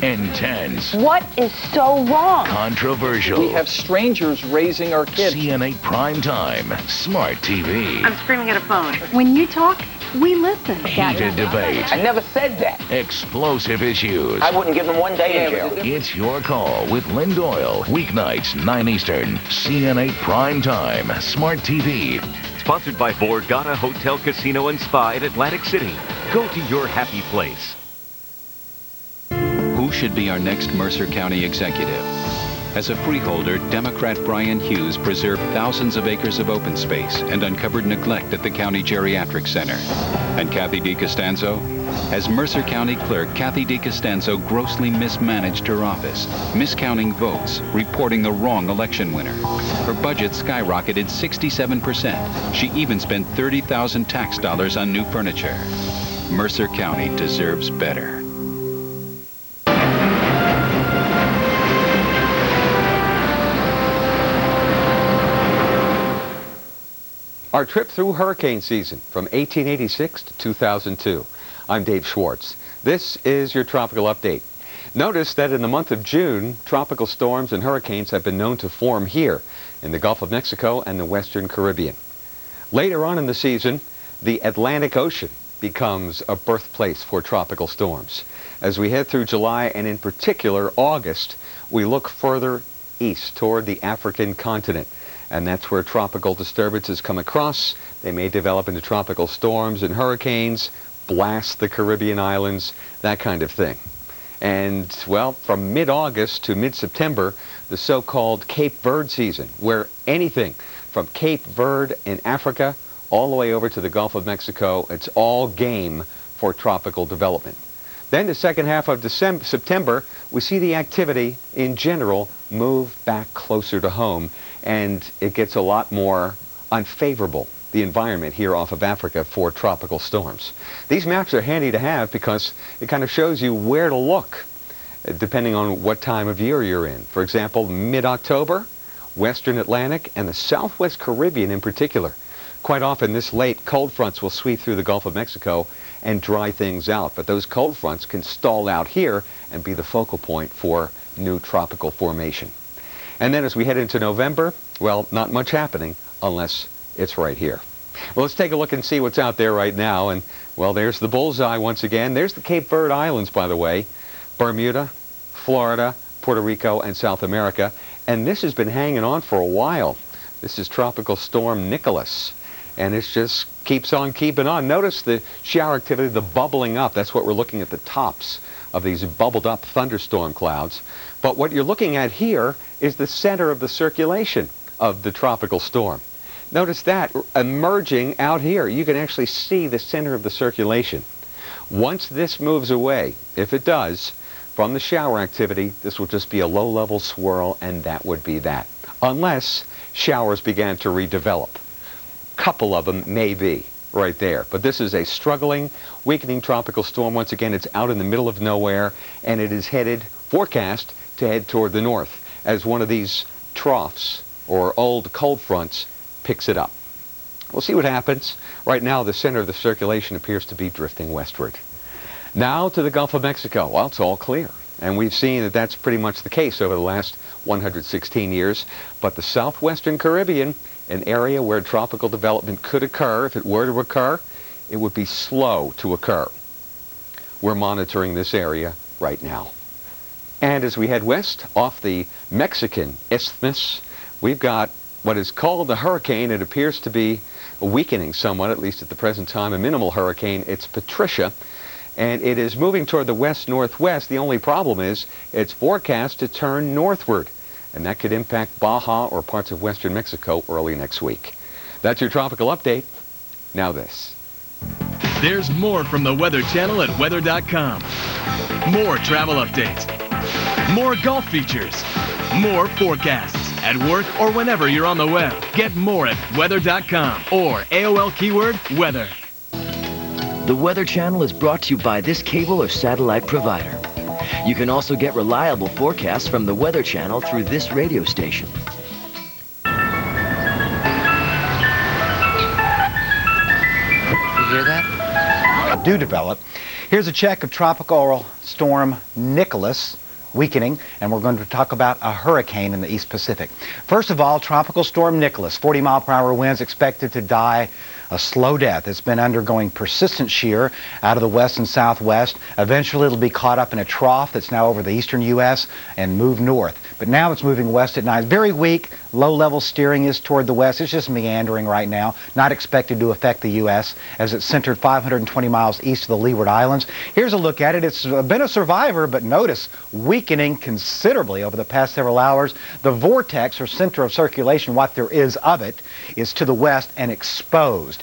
Intense. What is so wrong? Controversial. We have strangers raising our kids. CN8 Primetime. Smart TV. I'm screaming at a phone. When you talk, we listen. Heated debate. I never said that. Explosive issues. I wouldn't give them 1 day in jail. It's Your Call with Lynn Doyle. Weeknights, 9 Eastern. CN8 Primetime. Smart TV. Sponsored by Borgata Hotel, Casino, and Spa in Atlantic City. Go to your happy place. Who should be our next Mercer County executive? As a freeholder, Democrat Brian Hughes preserved thousands of acres of open space and uncovered neglect at the County Geriatric Center. And Kathy DiCostanzo? As Mercer County Clerk, Kathy DiCostanzo grossly mismanaged her office, miscounting votes, reporting the wrong election winner. Her budget skyrocketed 67%. She even spent $30,000 tax dollars on new furniture. Mercer County deserves better. Our trip through hurricane season from 1886 to 2002. I'm Dave Schwartz. This is your Tropical Update. Notice that in the month of June, tropical storms and hurricanes have been known to form here in the Gulf of Mexico and the Western Caribbean. Later on in the season, the Atlantic Ocean becomes a birthplace for tropical storms. As we head through July and in particular August, we look further east toward the African continent. And that's where tropical disturbances come across. They may develop into tropical storms and hurricanes, blast the Caribbean islands, that kind of thing. And, well, from mid-August to mid-September, the so-called Cape Verde season, where anything from Cape Verde in Africa all the way over to the Gulf of Mexico, it's all game for tropical development. Then the second half of September, we see the activity in general move back closer to home, and it gets a lot more unfavorable, the environment here off of Africa for tropical storms. These maps are handy to have because it kind of shows you where to look depending on what time of year you're in. For example, mid-October, Western Atlantic and the Southwest Caribbean in particular. Quite often this late, cold fronts will sweep through the Gulf of Mexico and dry things out, but those cold fronts can stall out here and be the focal point for new tropical formation. And then as we head into November, well, not much happening unless it's right here. Well, let's take a look and see what's out there right now. And, well, there's the bullseye once again. There's the Cape Verde Islands, by the way. Bermuda, Florida, Puerto Rico, and South America. And this has been hanging on for a while. This is Tropical Storm Nicholas. And it just keeps on keeping on. Notice the shower activity, the bubbling up. That's what we're looking at, the tops of these bubbled up thunderstorm clouds. But what you're looking at here is the center of the circulation of the tropical storm. Notice that emerging out here. You can actually see the center of the circulation. Once this moves away, if it does, from the shower activity, this will just be a low-level swirl, and that would be that. Unless showers began to redevelop. Couple of them may be right there. But this is a struggling, weakening tropical storm. Once again, it's out in the middle of nowhere, and it is forecast to head toward the north as one of these troughs or old cold fronts picks it up. We'll see what happens. Right now, the center of the circulation appears to be drifting westward. Now to the Gulf of Mexico. Well, it's all clear. And we've seen that that's pretty much the case over the last 116 years. But the southwestern Caribbean, an area where tropical development could occur, if it were to occur, it would be slow to occur. We're monitoring this area right now. And as we head west off the Mexican isthmus, we've got what is called a hurricane. It appears to be weakening somewhat, at least at the present time, a minimal hurricane. It's Patricia, and it is moving toward the west-northwest. The only problem is it's forecast to turn northward, and that could impact Baja or parts of western Mexico early next week. That's your tropical update. Now this. There's more from the Weather Channel at weather.com. More travel updates. More golf features. More forecasts. At work or whenever you're on the web. Get more at weather.com or AOL keyword weather. The Weather Channel is brought to you by this cable or satellite provider. You can also get reliable forecasts from the Weather Channel through this radio station. You hear that? Do develop. Here's a check of Tropical Storm Nicholas weakening, and we're going to talk about a hurricane in the East Pacific. First of all, Tropical Storm Nicholas, 40-mile-per-hour winds expected to die a slow death. It's been undergoing persistent shear out of the west and southwest. Eventually it'll be caught up in a trough that's now over the eastern U.S. and move north. But now it's moving west at night. Very weak, low-level steering is toward the west. It's just meandering right now, not expected to affect the U.S. as it's centered 520 miles east of the Leeward Islands. Here's a look at it. It's been a survivor, but notice weakening considerably over the past several hours. The vortex, or center of circulation, what there is of it, is to the west and exposed.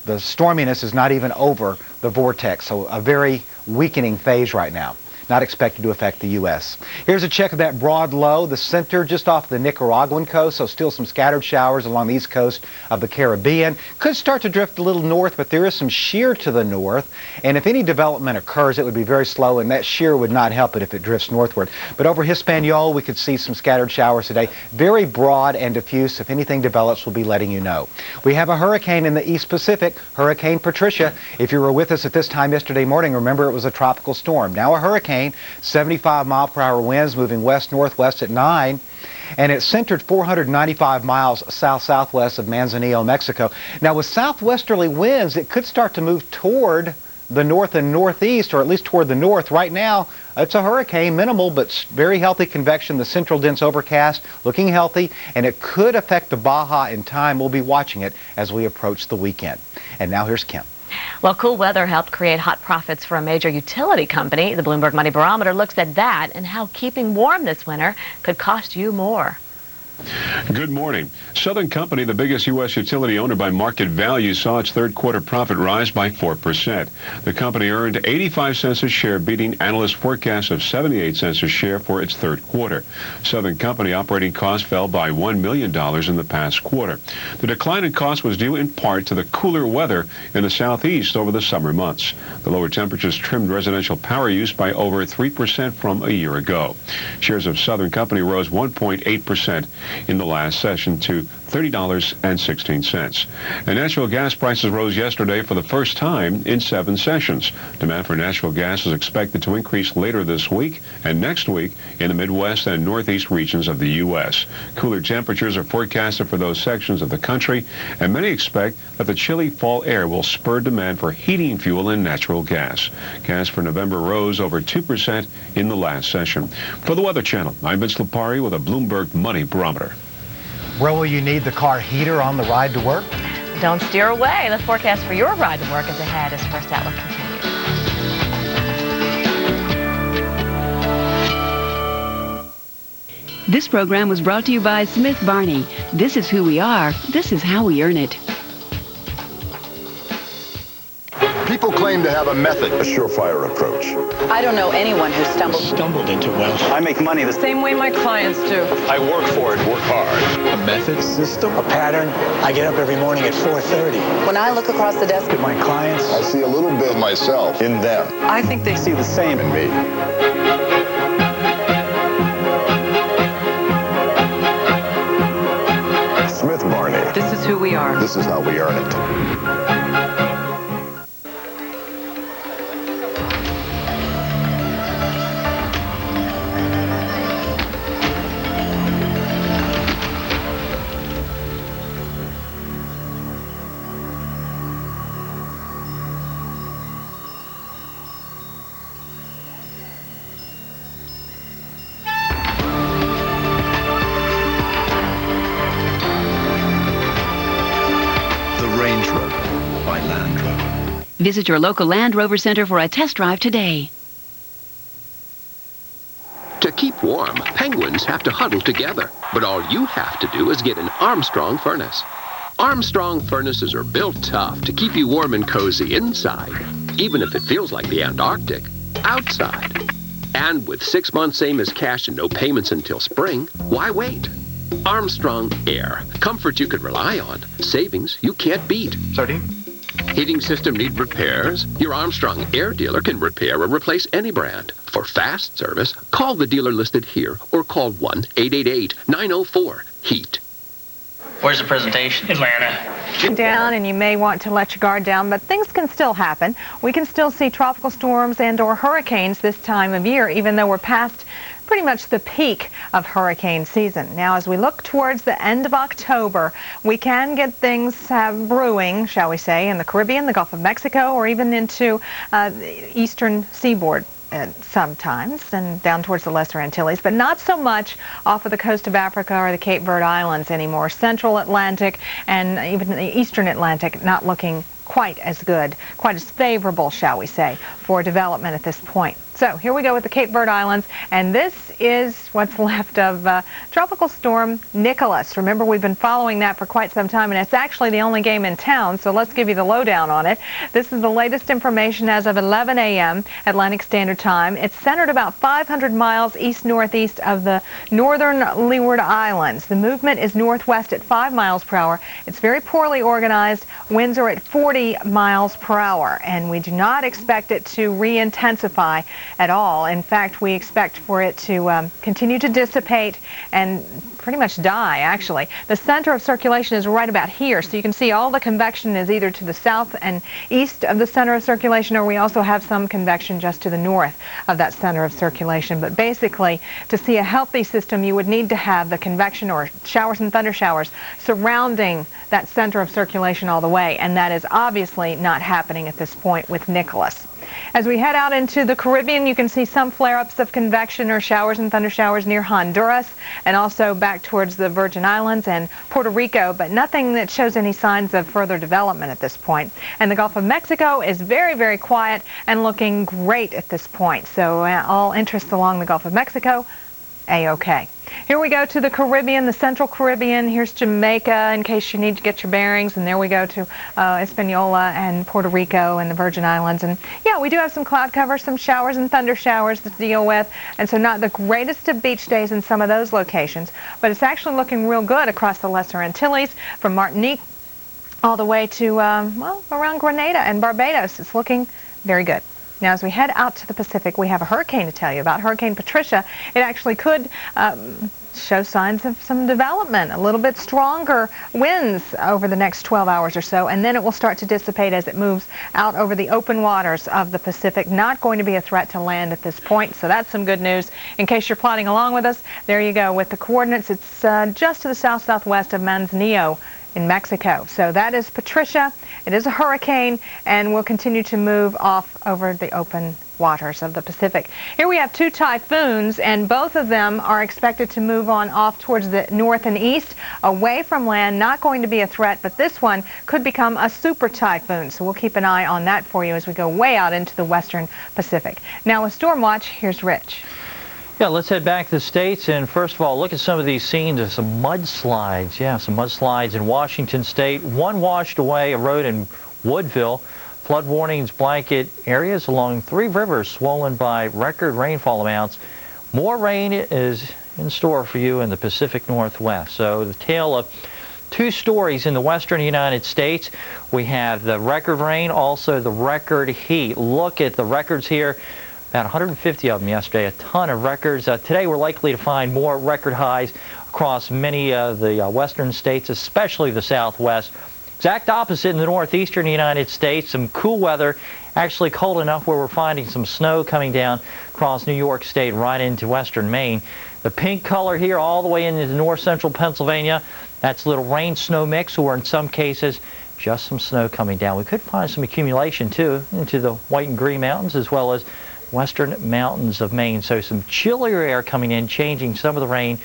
The storminess is not even over the vortex, so a very weakening phase right now. Not expected to affect the U.S. Here's a check of that broad low, the center just off the Nicaraguan coast, so still some scattered showers along the east coast of the Caribbean. Could start to drift a little north, but there is some shear to the north, and if any development occurs, it would be very slow, and that shear would not help it if it drifts northward. But over Hispaniola, we could see some scattered showers today. Very broad and diffuse. If anything develops, we'll be letting you know. We have a hurricane in the East Pacific, Hurricane Patricia. If you were with us at this time yesterday morning, remember it was a tropical storm. Now a hurricane. 75-mile-per-hour winds moving west-northwest at 9, and it's centered 495 miles south-southwest of Manzanillo, Mexico. Now with southwesterly winds, it could start to move toward the north and northeast, or at least toward the north. Right now, it's a hurricane, minimal but very healthy convection. The central dense overcast looking healthy, and it could affect the Baja in time. We'll be watching it as we approach the weekend. And now here's Kim. Well, cool weather helped create hot profits for a major utility company. The Bloomberg Money Barometer looks at that and how keeping warm this winter could cost you more. Good morning. Southern Company, the biggest U.S. utility owner by market value, saw its third quarter profit rise by 4%. The company earned 85 cents a share, beating analyst forecasts of 78 cents a share for its third quarter. Southern Company operating costs fell by $1 million in the past quarter. The decline in costs was due in part to the cooler weather in the southeast over the summer months. The lower temperatures trimmed residential power use by over 3% from a year ago. Shares of Southern Company rose 1.8% in the last session to $30.16. And natural gas prices rose yesterday for the first time in 7 sessions. Demand for natural gas is expected to increase later this week and next week in the Midwest and Northeast regions of the U.S. Cooler temperatures are forecasted for those sections of the country, and many expect that the chilly fall air will spur demand for heating fuel and natural gas. Gas for November rose over 2% in the last session. For the Weather Channel, I'm Vince Lipari with a Bloomberg Money Barometer. Where will you need the car heater on the ride to work? Don't steer away. The forecast for your ride to work is ahead as First Outlook continues. This program was brought to you by Smith Barney. This is who we are. This is how we earn it. People claim to have a method, a surefire approach. I don't know anyone who stumbled into wealth. I make money the same way my clients do. I work for it, work hard. A method, system, a pattern. I get up every morning at 4:30. When I look across the desk at my clients, I see a little bit of myself in them. I think they see the same in me. Smith Barney. This is who we are. This is how we earn it. Visit your local Land Rover Center for a test drive today. To keep warm, penguins have to huddle together. But all you have to do is get an Armstrong furnace. Armstrong furnaces are built tough to keep you warm and cozy inside, even if it feels like the Antarctic, outside. And with 6 months same as cash and no payments until spring, why wait? Armstrong Air. Comfort you can rely on. Savings you can't beat. Sardine? Heating system need repairs? Your Armstrong Air dealer can repair or replace any brand. For fast service, call the dealer listed here or call 1-888-904-HEAT. Where's the presentation? Atlanta. Down, and you may want to let your guard down, but things can still happen. We can still see tropical storms and or hurricanes this time of year, even though we're past pretty much the peak of hurricane season. Now, as we look towards the end of October, we can get things brewing, shall we say, in the Caribbean, the Gulf of Mexico, or even into the eastern seaboard. Sometimes, and down towards the Lesser Antilles, but not so much off of the coast of Africa or the Cape Verde Islands anymore. Central Atlantic and even the Eastern Atlantic not looking quite as good, quite as favorable, shall we say, for development at this point. So here we go with the Cape Verde Islands, and this is what's left of Tropical Storm Nicholas. Remember, we've been following that for quite some time, and it's actually the only game in town, so let's give you the lowdown on it. This is the latest information as of 11 a.m. Atlantic Standard Time. It's centered about 500 miles east-northeast of the northern Leeward Islands. The movement is northwest at 5 miles per hour. It's very poorly organized. Winds are at 40 miles per hour, and we do not expect it to re-intensify at all. In fact, we expect for it to continue to dissipate and pretty much die, actually. The center of circulation is right about here, so you can see all the convection is either to the south and east of the center of circulation, or we also have some convection just to the north of that center of circulation. But basically, to see a healthy system, you would need to have the convection or showers and thunder showers surrounding that center of circulation all the way, and that is obviously not happening at this point with Nicholas. As we head out into the Caribbean, you can see some flare-ups of convection or showers and thunder showers near Honduras and also back towards the Virgin Islands and Puerto Rico, but nothing that shows any signs of further development at this point. And the Gulf of Mexico is very, very quiet and looking great at this point. So all interests along the Gulf of Mexico, A-OK. Here we go to the Caribbean, the Central Caribbean. Here's Jamaica in case you need to get your bearings. And there we go to Hispaniola and Puerto Rico and the Virgin Islands. And yeah, we do have some cloud cover, some showers and thunder showers to deal with. And so not the greatest of beach days in some of those locations. But it's actually looking real good across the Lesser Antilles from Martinique all the way to, well, around Grenada and Barbados. It's looking very good. Now, as we head out to the Pacific, we have a hurricane to tell you about, Hurricane Patricia. It actually could show signs of some development, a little bit stronger winds over the next 12 hours or so, and then it will start to dissipate as it moves out over the open waters of the Pacific. Not going to be a threat to land at this point, so that's some good news. In case you're plodding along with us, there you go. With the coordinates, it's just to the south-southwest of Manzanillo in Mexico. So that is Patricia. It is a hurricane and will continue to move off over the open waters of the Pacific. Here we have two typhoons, and both of them are expected to move on off towards the north and east, away from land. Not going to be a threat, but this one could become a super typhoon. So we'll keep an eye on that for you as we go way out into the western Pacific. Now with Storm Watch, here's Rich. Yeah, let's head back to the States, and first of all, look at some of these scenes of some mudslides. Yeah, some mudslides in Washington State. One washed away a road in Woodville. Flood warnings blanket areas along 3 rivers swollen by record rainfall amounts. More rain is in store for you in the Pacific Northwest. So the tale of 2 stories in the western United States. We have the record rain, also the record heat. Look at the records here. About 150 of them yesterday, a ton of records. Today we're likely to find more record highs across many of the western states, especially the Southwest. Exact opposite in the northeastern United States. Some cool weather, actually cold enough where we're finding some snow coming down across New York State right into western Maine. The pink color here all the way into north central Pennsylvania, that's a little rain-snow mix, or in some cases just some snow coming down. We could find some accumulation too into the White and Green Mountains as well as western mountains of Maine. So some chillier air coming in, changing some of the rain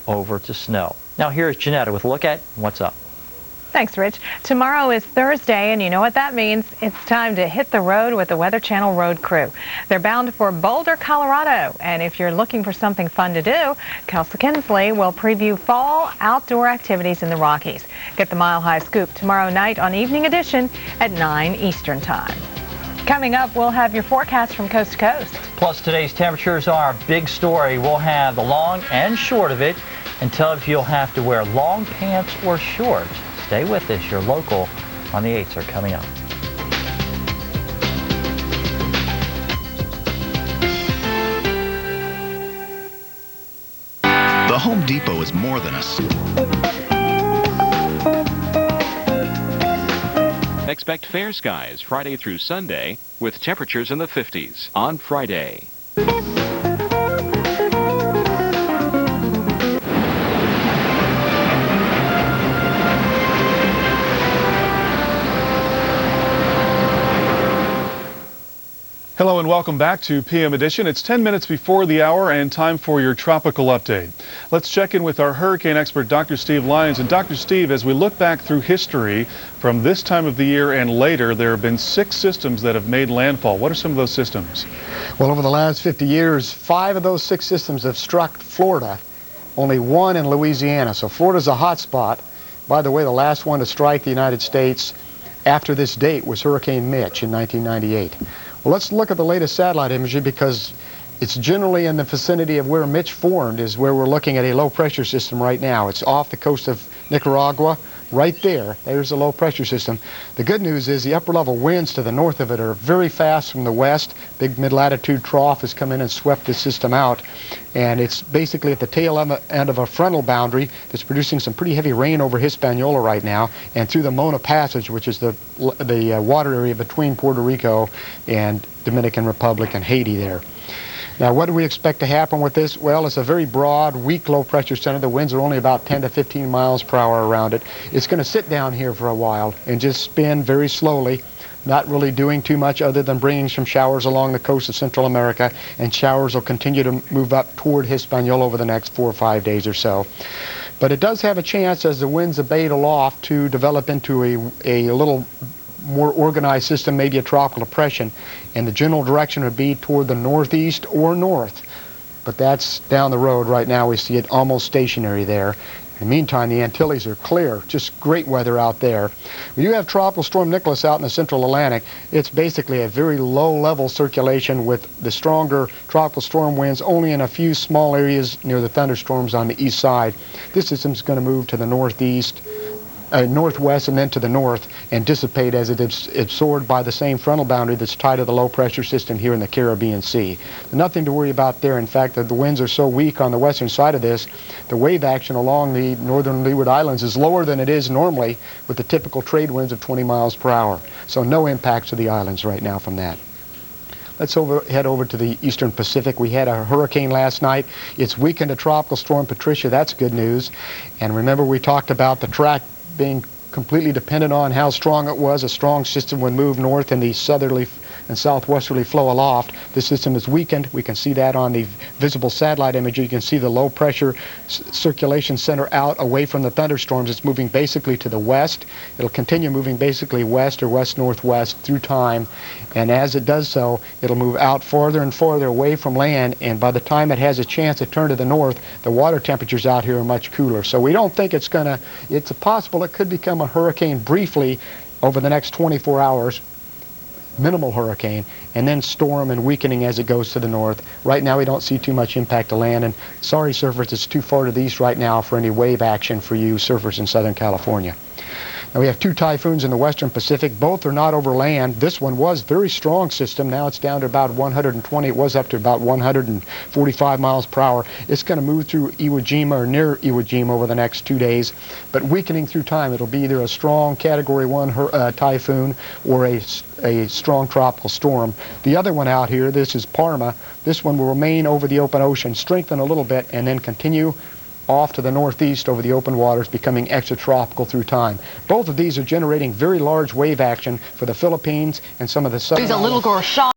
over to snow. Now here's Janetta with a look at what's up. Thanks, Rich. Tomorrow is Thursday, and you know what that means. It's time to hit the road with the Weather Channel road crew. They're bound for Boulder, Colorado, and if you're looking for something fun to do, Kelsey Kinsley will preview fall outdoor activities in the Rockies. Get the Mile High Scoop tomorrow night on Evening Edition at 9 Eastern Time. Coming up, we'll have your forecast from coast to coast. Plus, today's temperatures are a big story. We'll have the long and short of it and tell if you'll have to wear long pants or shorts. Stay with us. Your local on the 8s are coming up. The Home Depot is more than a Expect fair skies Friday through Sunday with temperatures in the 50s on Friday. Hello and welcome back to PM Edition. It's 10 minutes before the hour and time for your tropical update. Let's check in with our hurricane expert, Dr. Steve Lyons. And Dr. Steve, as we look back through history from this time of the year and later, there have been 6 systems that have made landfall. What are some of those systems? Well, over the last 50 years, 5 of those 6 systems have struck Florida, only 1 in Louisiana. So Florida's a hot spot. By the way, the last one to strike the United States after this date was Hurricane Mitch in 1998. Well, let's look at the latest satellite imagery because it's generally in the vicinity of where Mitch formed is where we're looking at a low pressure system right now. It's off the coast of Nicaragua, right there. There's a low pressure system. The good news is the upper level winds to the north of it are very fast from the west. Big mid-latitude trough has come in and swept this system out. And it's basically at the tail end of a frontal boundary that's producing some pretty heavy rain over Hispaniola right now and through the Mona Passage, which is the water area between Puerto Rico and Dominican Republic and Haiti there. Now, what do we expect to happen with this? Well, it's a very broad, weak low-pressure center. The winds are only about 10 to 15 miles per hour around it. It's going to sit down here for a while and just spin very slowly, not really doing too much other than bringing some showers along the coast of Central America, and showers will continue to move up toward Hispaniola over the next 4 or 5 days or so. But it does have a chance, as the winds abate aloft, to develop into a little more organized system, maybe a tropical depression, and the general direction would be toward the northeast or north. But that's down the road. Right now we see it almost stationary there. In the meantime, the Antilles are clear. Just great weather out there. When you have Tropical Storm Nicholas out in the central Atlantic, it's basically a very low-level circulation with the stronger tropical storm winds only in a few small areas near the thunderstorms on the east side. This system's going to move to the northeast, northwest, and then to the north and dissipate as it is absorbed by the same frontal boundary that's tied to the low pressure system here in the Caribbean Sea. Nothing to worry about there. In fact, the winds are so weak on the western side of this, the wave action along the northern Leeward Islands is lower than it is normally with the typical trade winds of 20 miles per hour. So no impacts to the islands right now from that. Let's head over to the eastern Pacific. We had a hurricane last night. It's weakened to Tropical Storm Patricia. That's good news. And remember, we talked about the track being completely dependent on how strong it was. A strong system would move north in the southerly and southwesterly flow aloft. The system is weakened. We can see that on the visible satellite imagery. You can see the low pressure circulation center out away from the thunderstorms. It's moving basically to the west. It'll continue moving basically west or west-northwest through time. And as it does so, it'll move out farther and farther away from land. And by the time it has a chance to turn to the north, the water temperatures out here are much cooler. So we don't think it's possible it could become a hurricane briefly over the next 24 hours. Minimal hurricane, and then storm and weakening as it goes to the north. Right now we don't see too much impact to land, and sorry surfers, it's too far to the east right now for any wave action for you surfers in Southern California. Now we have 2 typhoons in the western Pacific. Both are not over land. This one was very strong system. Now it's down to about 120. It was up to about 145 miles per hour. It's going to move through Iwo Jima or near Iwo Jima over the next 2 days, but weakening through time. It'll be either a strong Category 1 typhoon or a strong tropical storm. The other one out here, this is Parma. This one will remain over the open ocean, strengthen a little bit, and then continue off to the northeast over the open waters, becoming extratropical through time. Both of these are generating very large wave action for the Philippines and some of the southern islands.